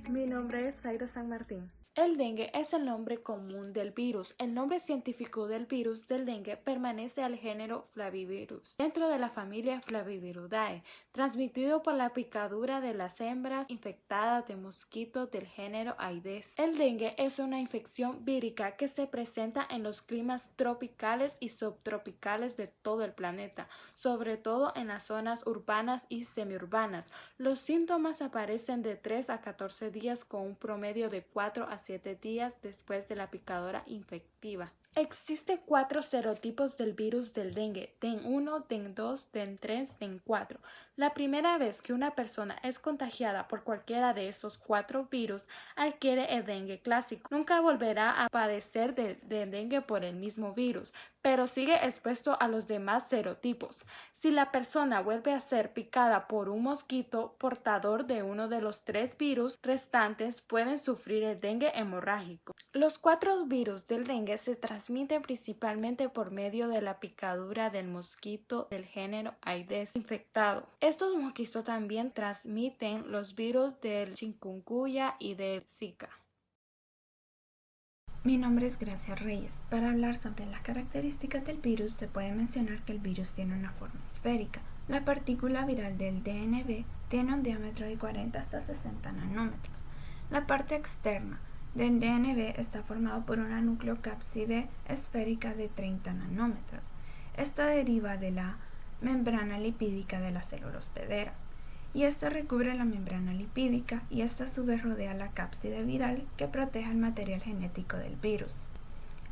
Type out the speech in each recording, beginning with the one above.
Mi nombre es Zaira San Martín. El dengue es el nombre común del virus. El nombre científico del virus del dengue pertenece al género Flavivirus, dentro de la familia Flaviviridae, transmitido por la picadura de las hembras infectadas de mosquitos del género Aedes. El dengue es una infección vírica que se presenta en los climas tropicales y subtropicales de todo el planeta, sobre todo en las zonas urbanas y semiurbanas. Los síntomas aparecen de 3 a 14 días con un promedio de 4 a 7 días después de la picadura infectiva. Existen 4 serotipos del virus del dengue: DEN1, DEN2, DEN3, DEN4. La primera vez que una persona es contagiada por cualquiera de estos 4 virus adquiere el dengue clásico. Nunca volverá a padecer de dengue por el mismo virus, pero sigue expuesto a los demás serotipos. Si la persona vuelve a ser picada por un mosquito portador de uno de los 3 virus restantes, pueden sufrir el dengue hemorrágico. Los 4 virus del dengue se transmiten principalmente por medio de la picadura del mosquito del género Aedes infectado. Estos mosquitos también transmiten los virus del chikungunya y del Zika. Mi nombre es Gracia Reyes. Para hablar sobre las características del virus, se puede mencionar que el virus tiene una forma esférica. La partícula viral del DNV tiene un diámetro de 40 hasta 60 nanómetros. La parte externa del DNV está formado por una nucleocápside esférica de 30 nanómetros. Esta deriva de la membrana lipídica de la célula hospedera, y esta recubre la membrana lipídica y esta a su vez rodea la cápside viral que protege el material genético del virus.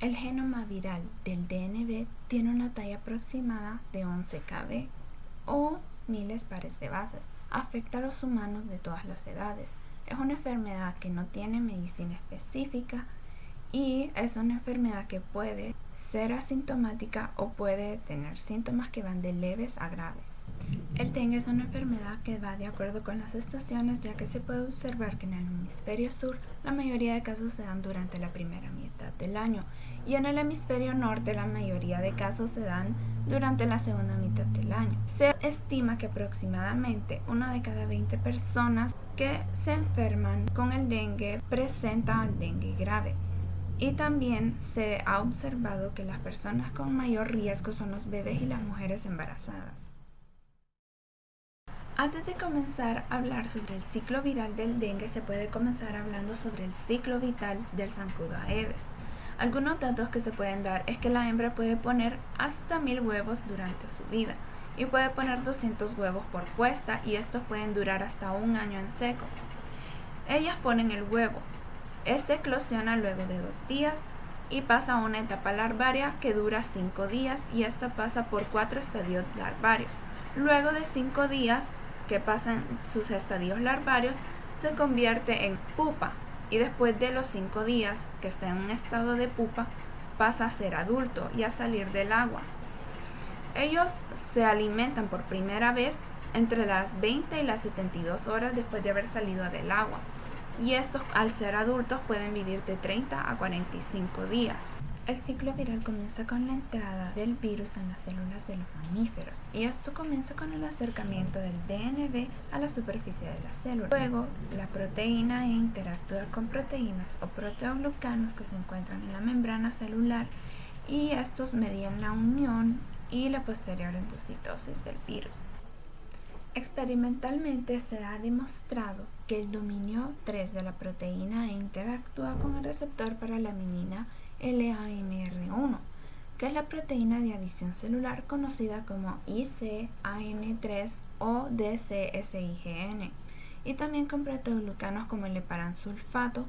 El genoma viral del DNV tiene una talla aproximada de 11 kb o miles pares de bases. Afecta a los humanos de todas las edades. Es una enfermedad que no tiene medicina específica y es una enfermedad que puede ser asintomática o puede tener síntomas que van de leves a graves. El dengue es una enfermedad que va de acuerdo con las estaciones, ya que se puede observar que en el hemisferio sur la mayoría de casos se dan durante la primera mitad del año y en el hemisferio norte la mayoría de casos se dan durante la segunda mitad del año. Se estima que aproximadamente 1 de cada 20 personas que se enferman con el dengue presenta el dengue grave. Y también se ha observado que las personas con mayor riesgo son los bebés y las mujeres embarazadas. Antes de comenzar a hablar sobre el ciclo viral del dengue, se puede comenzar hablando sobre el ciclo vital del zancudo Aedes. Algunos datos que se pueden dar es que la hembra puede poner hasta 1000 huevos durante su vida y puede poner 200 huevos por puesta, y estos pueden durar hasta un año en seco. Ellas ponen el huevo, este eclosiona luego de 2 días y pasa a una etapa larvaria que dura 5 días y esta pasa por 4 estadios larvarios. Luego de 5 días que pasan sus estadios larvarios, se convierte en pupa y después de los 5 días que está en un estado de pupa, pasa a ser adulto y a salir del agua. Ellos se alimentan por primera vez entre las 20 y las 72 horas después de haber salido del agua, y estos, al ser adultos, pueden vivir de 30 a 45 días. El ciclo viral comienza con la entrada del virus en las células de los mamíferos, y esto comienza con el acercamiento del DNV a la superficie de la célula. Luego, la proteína E interactúa con proteínas o proteoglucanos que se encuentran en la membrana celular, y estos median la unión y la posterior endocitosis del virus. Experimentalmente se ha demostrado que el dominio 3 de la proteína E interactúa con el receptor para la menina LAMR1, que es la proteína de adición celular conocida como ICAM3 o DCSIGN, y también con proteoglucanos como el heparansulfato,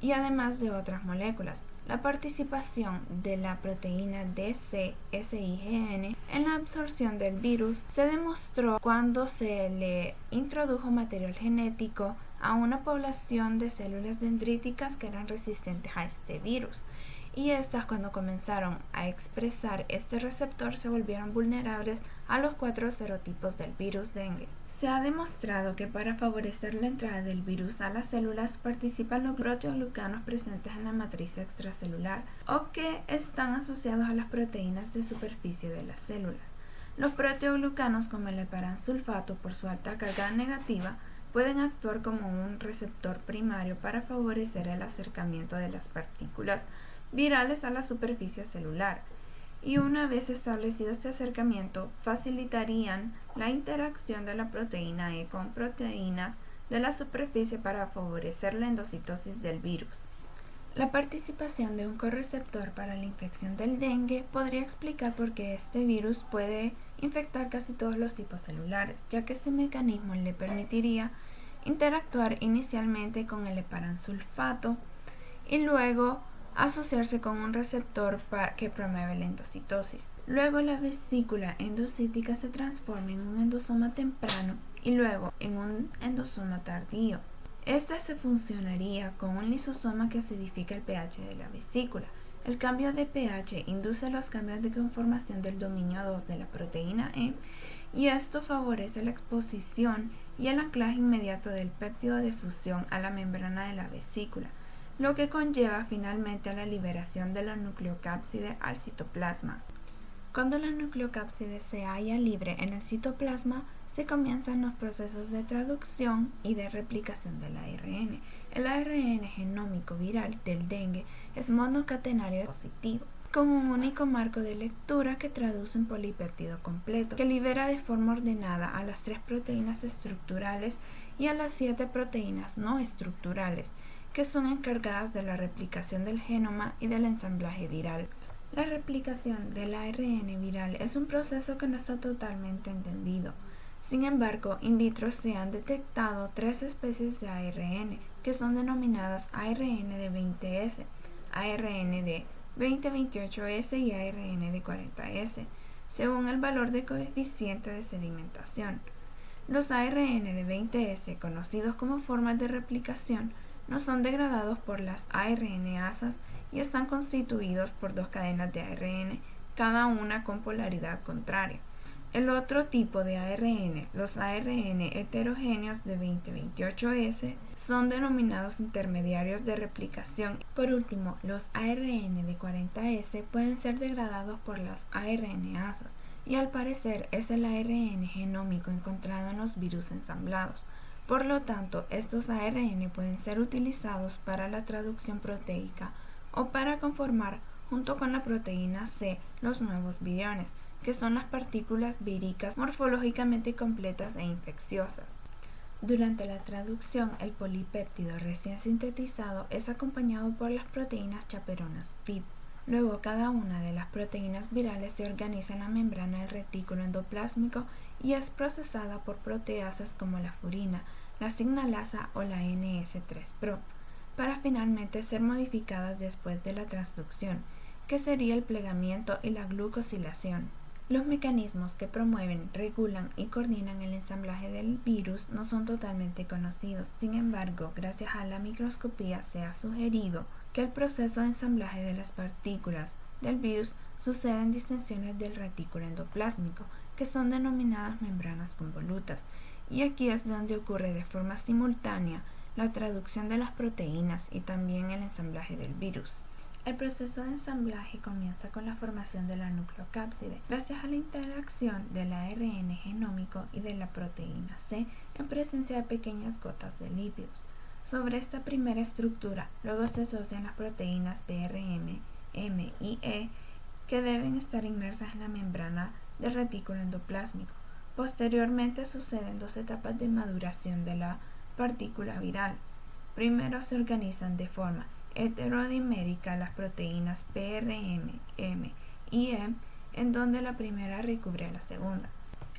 y además de otras moléculas. La participación de la proteína DCSIGN en la absorción del virus se demostró cuando se le introdujo material genético a una población de células dendríticas que eran resistentes a este virus, y estas, cuando comenzaron a expresar este receptor, se volvieron vulnerables a los 4 serotipos del virus dengue. Se ha demostrado que para favorecer la entrada del virus a las células participan los proteoglucanos presentes en la matriz extracelular o que están asociados a las proteínas de superficie de las células. Los proteoglucanos, como el heparansulfato, por su alta carga negativa, pueden actuar como un receptor primario para favorecer el acercamiento de las partículas virales a la superficie celular, y una vez establecido este acercamiento, facilitarían la interacción de la proteína E con proteínas de la superficie para favorecer la endocitosis del virus. La participación de un correceptor para la infección del dengue podría explicar por qué este virus puede infectar casi todos los tipos celulares, ya que este mecanismo le permitiría interactuar inicialmente con el heparansulfato y luego asociarse con un receptor que promueve la endocitosis. Luego la vesícula endocítica se transforma en un endosoma temprano y luego en un endosoma tardío. Este se funcionaría con un lisosoma que acidifica el pH de la vesícula. El cambio de pH induce los cambios de conformación del dominio 2 de la proteína E y esto favorece la exposición y el anclaje inmediato del péptido de fusión a la membrana de la vesícula, lo que conlleva finalmente a la liberación de la nucleocápside al citoplasma. Cuando la nucleocápside se halla libre en el citoplasma, se comienzan los procesos de traducción y de replicación del ARN. El ARN genómico viral del dengue es monocatenario positivo, con un único marco de lectura que traduce un polipéptido completo, que libera de forma ordenada a las 3 proteínas estructurales y a las 7 proteínas no estructurales, que son encargadas de la replicación del genoma y del ensamblaje viral. La replicación del ARN viral es un proceso que no está totalmente entendido. Sin embargo, in vitro se han detectado 3 especies de ARN, que son denominadas ARN de 20S, ARN de 2028S y ARN de 40S, según el valor de coeficiente de sedimentación. Los ARN de 20S, conocidos como formas de replicación, no son degradados por las ARNasas y están constituidos por 2 cadenas de ARN, cada una con polaridad contraria. El otro tipo de ARN, los ARN heterogéneos de 2028S, son denominados intermediarios de replicación. Por último, los ARN de 40S pueden ser degradados por las ARNasas y al parecer es el ARN genómico encontrado en los virus ensamblados. Por lo tanto, estos ARN pueden ser utilizados para la traducción proteica o para conformar, junto con la proteína C, los nuevos viriones, que son las partículas víricas morfológicamente completas e infecciosas. Durante la traducción, el polipéptido recién sintetizado es acompañado por las proteínas chaperonas FIB. Luego, cada una de las proteínas virales se organiza en la membrana del retículo endoplásmico y es procesada por proteasas como la furina, la signalasa o la NS3-PRO, para finalmente ser modificadas después de la transducción, que sería el plegamiento y la glucosilación. Los mecanismos que promueven, regulan y coordinan el ensamblaje del virus no son totalmente conocidos. Sin embargo, gracias a la microscopía se ha sugerido que el proceso de ensamblaje de las partículas del virus sucede en distensiones del retículo endoplásmico, que son denominadas membranas convolutas, y aquí es donde ocurre de forma simultánea la traducción de las proteínas y también el ensamblaje del virus. El proceso de ensamblaje comienza con la formación de la nucleocápside, gracias a la interacción del ARN genómico y de la proteína C en presencia de pequeñas gotas de lípidos. Sobre esta primera estructura, luego se asocian las proteínas PRM, M y E, que deben estar inmersas en la membrana del retículo endoplásmico. Posteriormente suceden 2 etapas de maduración de la partícula viral. Primero se organizan de forma heterodimérica las proteínas PRM, M y E, en donde la primera recubre a la segunda.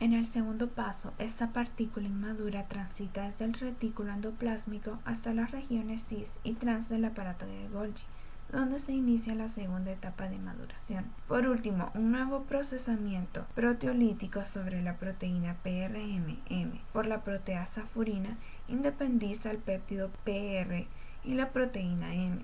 En el segundo paso, esta partícula inmadura transita desde el retículo endoplásmico hasta las regiones cis y trans del aparato de Golgi, donde se inicia la segunda etapa de maduración. Por último, un nuevo procesamiento proteolítico sobre la proteína PRM-M por la proteasa furina independiza el péptido PR y la proteína M.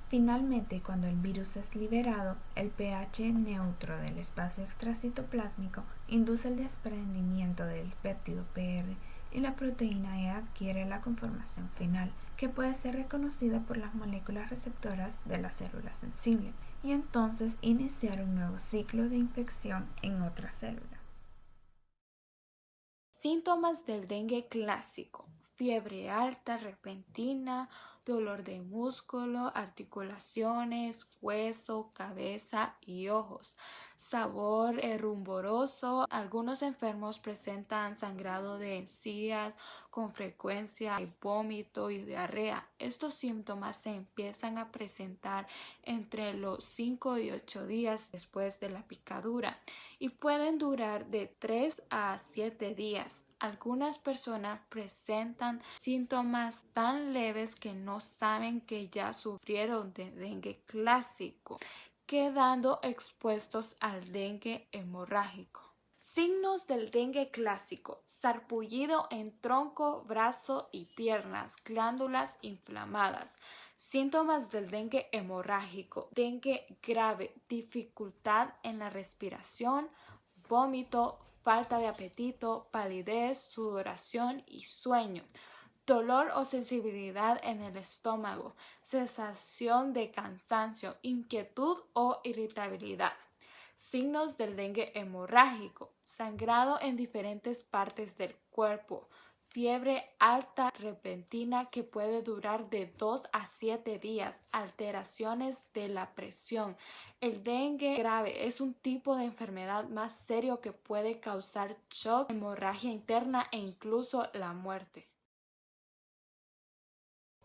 Finalmente, cuando el virus es liberado, el pH neutro del espacio extracitoplásmico induce el desprendimiento del péptido PR y la proteína E adquiere la conformación final, que puede ser reconocida por las moléculas receptoras de la célula sensible, y entonces iniciar un nuevo ciclo de infección en otra célula. Síntomas del dengue clásico: fiebre alta repentina, dolor de músculo, articulaciones, hueso, cabeza y ojos. Sabor rumoroso. Algunos enfermos presentan sangrado de encías con frecuencia, y vómito y diarrea. Estos síntomas se empiezan a presentar entre los 5 y 8 días después de la picadura y pueden durar de 3 a 7 días. Algunas personas presentan síntomas tan leves que no saben que ya sufrieron de dengue clásico, quedando expuestos al dengue hemorrágico. Signos del dengue clásico: sarpullido en tronco, brazo y piernas, glándulas inflamadas. Síntomas del dengue hemorrágico: dengue grave, dificultad en la respiración, vómito, falta de apetito, palidez, sudoración y sueño. Dolor o sensibilidad en el estómago, sensación de cansancio, inquietud o irritabilidad. Signos del dengue hemorrágico: sangrado en diferentes partes del cuerpo, fiebre alta repentina que puede durar de 2 a 7 días, alteraciones de la presión. El dengue grave es un tipo de enfermedad más serio que puede causar shock, hemorragia interna e incluso la muerte.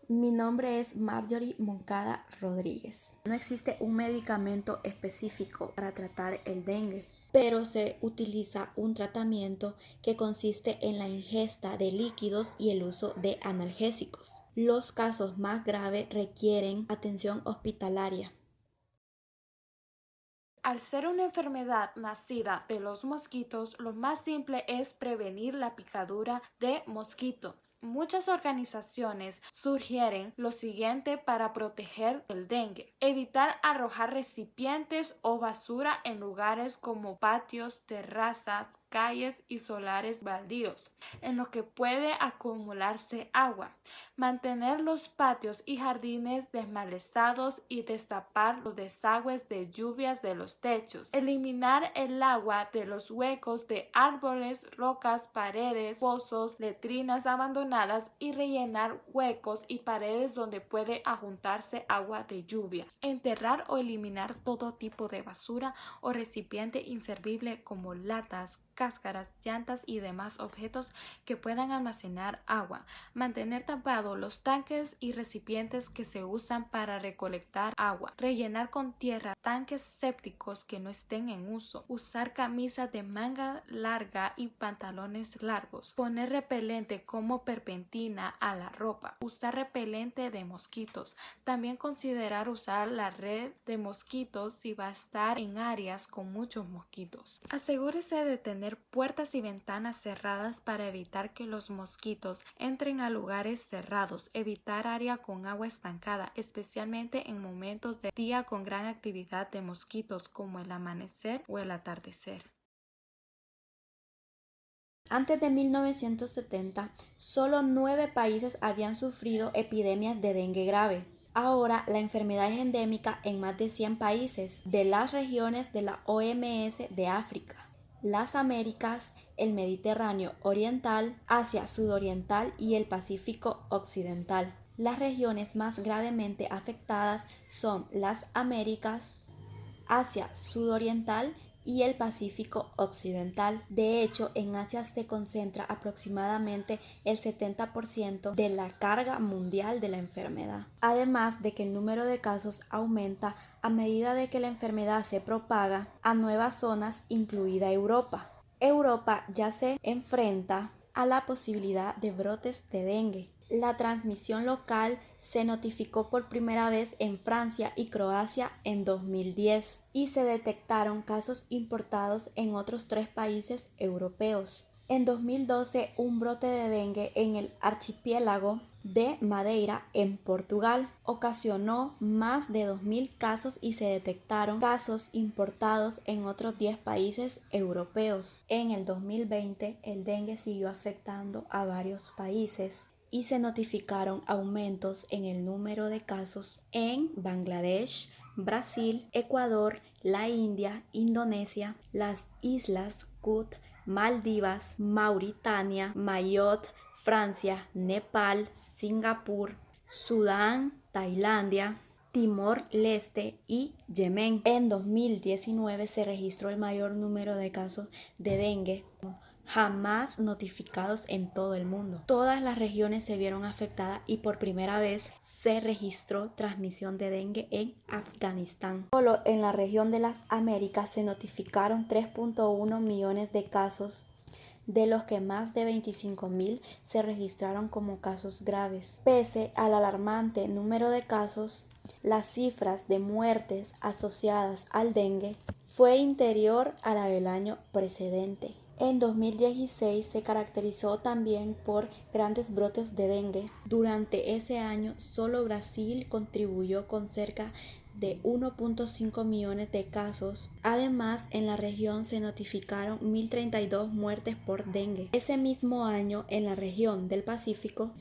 Mi nombre es Marjorie Moncada Rodríguez. No existe un medicamento específico para tratar el dengue, pero se utiliza un tratamiento que consiste en la ingesta de líquidos y el uso de analgésicos. Los casos más graves requieren atención hospitalaria. Al ser una enfermedad nacida de los mosquitos, lo más simple es prevenir la picadura de mosquito. Muchas organizaciones sugieren lo siguiente para proteger el dengue: evitar arrojar recipientes o basura en lugares como patios, terrazas, calles y solares baldíos, en los que puede acumularse agua. Mantener los patios y jardines desmalezados y destapar los desagües de lluvias de los techos. Eliminar el agua de los huecos de árboles, rocas, paredes, pozos, letrinas abandonadas y rellenar huecos y paredes donde puede ajuntarse agua de lluvia. Enterrar o eliminar todo tipo de basura o recipiente inservible como latas, cáscaras, llantas y demás objetos que puedan almacenar agua. Mantener tapados los tanques y recipientes que se usan para recolectar agua. Rellenar con tierra tanques sépticos que no estén en uso. Usar camisas de manga larga y pantalones largos. Poner repelente como perpentina a la ropa. Usar repelente de mosquitos. También considerar usar la red de mosquitos si va a estar en áreas con muchos mosquitos. Asegúrese de tener puertas y ventanas cerradas para evitar que los mosquitos entren a lugares cerrados. Evitar área con agua estancada, especialmente en momentos de día con gran actividad de mosquitos como el amanecer o el atardecer. Antes de 1970, solo 9 países habían sufrido epidemias de dengue grave. Ahora la enfermedad es endémica en más de 100 países de las regiones de la OMS de África, las Américas, el Mediterráneo Oriental, Asia Sudoriental y el Pacífico Occidental. Las regiones más gravemente afectadas son las Américas, Asia Sudoriental y el Pacífico Occidental. De hecho, en Asia se concentra aproximadamente el 70% de la carga mundial de la enfermedad. Además de que el número de casos aumenta a medida de que la enfermedad se propaga a nuevas zonas, incluida Europa. Europa ya se enfrenta a la posibilidad de brotes de dengue. La transmisión local se notificó por primera vez en Francia y Croacia en 2010 y se detectaron casos importados en otros 3 países europeos. En 2012, un brote de dengue en el archipiélago de Madeira, en Portugal, ocasionó más de 2.000 casos y se detectaron casos importados en otros 10 países europeos. En el 2020, el dengue siguió afectando a varios países y se notificaron aumentos en el número de casos en Bangladesh, Brasil, Ecuador, la India, Indonesia, las Islas Cook, Maldivas, Mauritania, Mayotte, Francia, Nepal, Singapur, Sudán, Tailandia, Timor-Leste y Yemen. En 2019 se registró el mayor número de casos de dengue jamás notificados en todo el mundo. Todas las regiones se vieron afectadas y por primera vez se registró transmisión de dengue en Afganistán. Solo en la región de las Américas se notificaron 3.1 millones de casos, de los que más de 25.000 se registraron como casos graves. Pese al alarmante número de casos, las cifras de muertes asociadas al dengue fue inferior a la del año precedente. En 2016 se caracterizó también por grandes brotes de dengue. Durante ese año, solo Brasil contribuyó con cerca de 1.5 millones de casos. Además, en la región se notificaron 1.032 muertes por dengue. Ese mismo año, en la región del Pacífico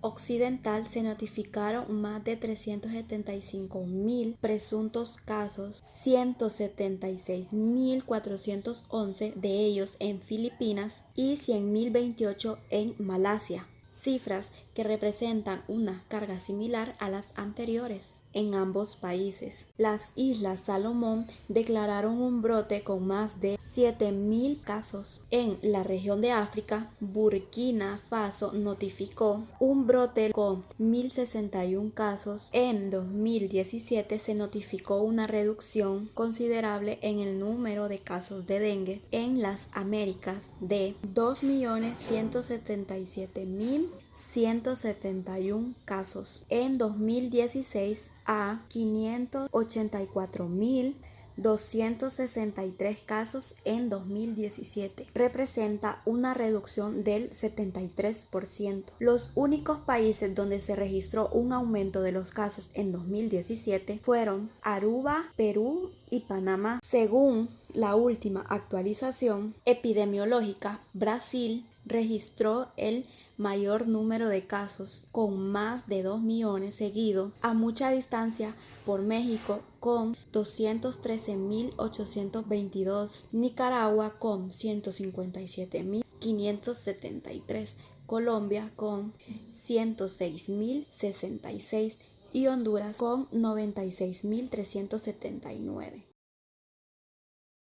Occidental se notificaron más de 375.000 presuntos casos, 176.411 de ellos en Filipinas y 100.028 en Malasia, cifras que representan una carga similar a las anteriores en ambos países. Las Islas Salomón declararon un brote con más de 7.000 casos. En la región de África, Burkina Faso notificó un brote con 1.061 casos. En 2017 se notificó una reducción considerable en el número de casos de dengue en las Américas de 2.177.171 casos en 2016 a 584.263 casos en 2017. Representa una reducción del 73%. Los únicos países donde se registró un aumento de los casos en 2017 fueron Aruba, Perú y Panamá. Según la última actualización epidemiológica, Brasil registró el mayor número de casos, con más de 2 millones, seguido a mucha distancia por México con 213.822, Nicaragua con 157.573, Colombia con 106.066 y Honduras con 96.379.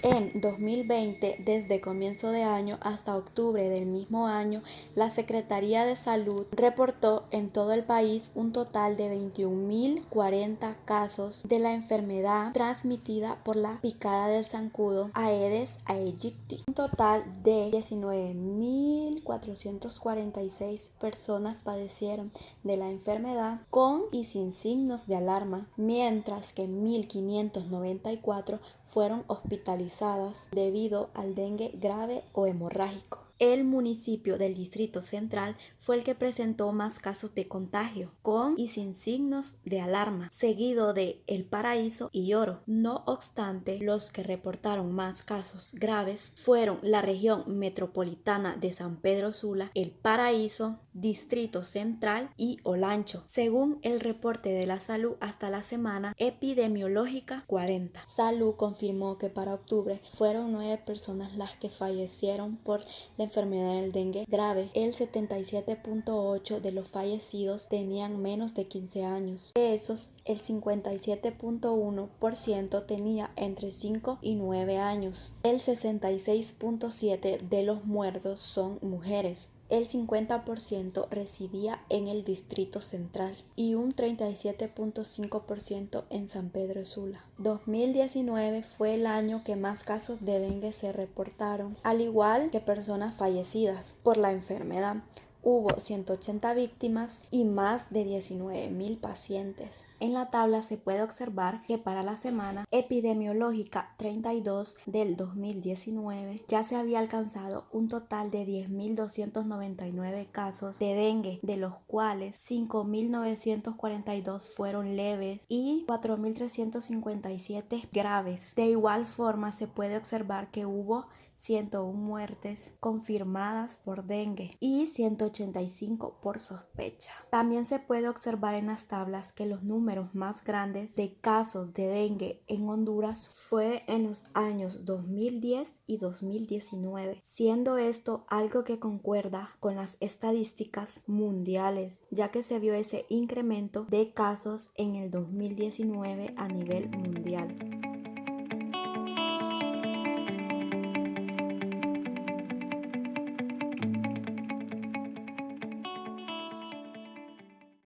En 2020, desde comienzo de año hasta octubre del mismo año, la Secretaría de Salud reportó en todo el país un total de 21.040 casos de la enfermedad transmitida por la picada del zancudo Aedes aegypti. Un total de 19.446 personas padecieron de la enfermedad con y sin signos de alarma, mientras que 1.594 fueron hospitalizadas debido al dengue grave o hemorrágico. El municipio del Distrito Central fue el que presentó más casos de contagio, con y sin signos de alarma, seguido de El Paraíso y Oro. No obstante, los que reportaron más casos graves fueron la región metropolitana de San Pedro Sula, El Paraíso, Distrito Central y Olancho, según el reporte de la salud hasta la semana epidemiológica 40. Salud confirmó que para octubre fueron 9 personas las que fallecieron por la enfermedad del dengue grave. El 77.8% de los fallecidos tenían menos de 15 años. De esos, el 57.1% tenía entre 5 y 9 años. El 66.7% de los muertos son mujeres. El 50% residía en el Distrito Central y un 37.5% en San Pedro Sula. 2019 fue el año que más casos de dengue se reportaron, al igual que personas fallecidas por la enfermedad. Hubo 180 víctimas y más de 19.000 pacientes. En la tabla se puede observar que para la semana epidemiológica 32 del 2019 ya se había alcanzado un total de 10.299 casos de dengue, de los cuales 5.942 fueron leves y 4.357 graves. De igual forma se puede observar que hubo 101 muertes confirmadas por dengue y 185 por sospecha. También se puede observar en las tablas que los números más grandes de casos de dengue en Honduras fue en los años 2010 y 2019, siendo esto algo que concuerda con las estadísticas mundiales, ya que se vio ese incremento de casos en el 2019 a nivel mundial.